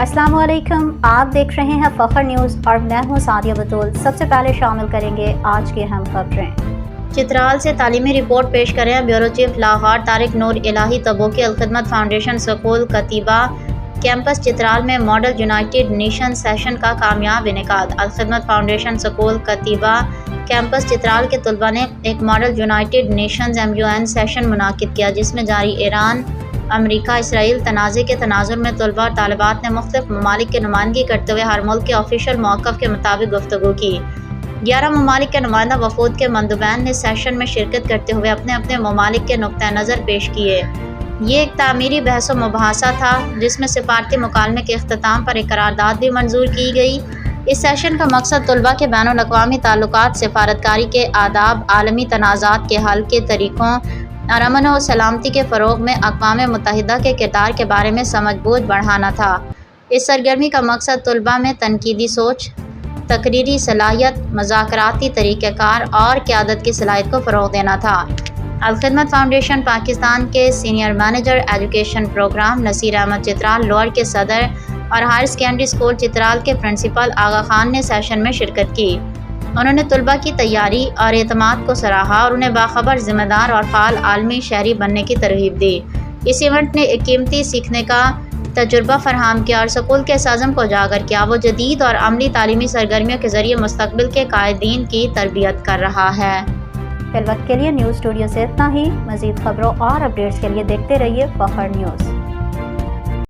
अस्सलाम वालेकुम, आप देख रहे हैं फ़ख्र न्यूज़ और मैं हूं सादिया बतूल। सबसे पहले शामिल करेंगे आज की अहम खबरें। चित्राल से तालीमी रिपोर्ट पेश करें ब्यूरो चीफ लाहौर तारिक नूर इलाही तबूकी अलखिदमत फाउंडेशन स्कूल कतीबा कैंपस चित्राल में मॉडल यूनाइटेड नेशन सेशन का कामयाब इनेकाद। अलखिदमत फाउंडेशन स्कूल कतीबा कैंपस चित्राल के तलबा ने एक model United Nations MUN session मुनाकिद किया, जिसमें जारी ईरान अमरीका इसराइल तनाज़े के तनाजुर में तलबा और तालिबात ने मुख्तलिफ ममालिक की नुमाइंदगी करते हुए हर मुल्क के ऑफिशियल मौक़िफ़ के मुताबिक गुफ्तगू की। 11 ममालिक के नुमाइंदा वफूद के मंदुबैन ने सेशन में शिरकत करते हुए अपने अपने ममालिक के नुक्ता नज़र पेश किए। ये एक तामीरी बहस व मुबाहसा था, जिसमें सिफारती मुकालमे के इख्तिताम पर एक करारदाद भी मंजूर की गई। इस सेशन का मकसद तलबा के बैनुल अक़वामी ताल्लुकात, सिफारतकारी के आदाब, आलमी तनाज़ात के हल के तरीक़ों और अमन व सलामती के फ़रोग़ में अक़वाम मुत्तहिदा के किरदार के बारे में समझ-बूझ बढ़ाना था। इस सरगर्मी का मकसद तलबा में तनकीदी सोच, तकरीरी सलाहियत, मुज़ाकराती तरीक़ेकार और क़यादत की सलाहियत को फ़रोग़ देना था। अलखिदमत फाउंडेशन पाकिस्तान के senior manager education programme Naseer Ahmad Chitral lower के सदर और हायर सेकेंडरी स्कूल चित्राल के प्रिंसिपल आगा खान ने सेशन में शिरकत की। उन्होंने तलबा की तैयारी और एतमाद को सराहा और उन्हें बाखबर, ज़िम्मेदार और फ़ाल आलमी शहरी बनने की तरगीब दी। इस इवेंट ने एक कीमती सीखने का तजुर्बा फराहम किया और स्कूल के इस अज़्म को उजागर किया। वो जदीद और अमली तालीमी सरगर्मियों के ज़रिए मुस्तक़बिल के कायदीन की तरबियत कर रहा है। फिल वक्त के लिए न्यूज़ स्टूडियो से इतना ही। मज़ीद खबरों और अपडेट्स के लिए देखते रहिए फ़ख्र न्यूज़।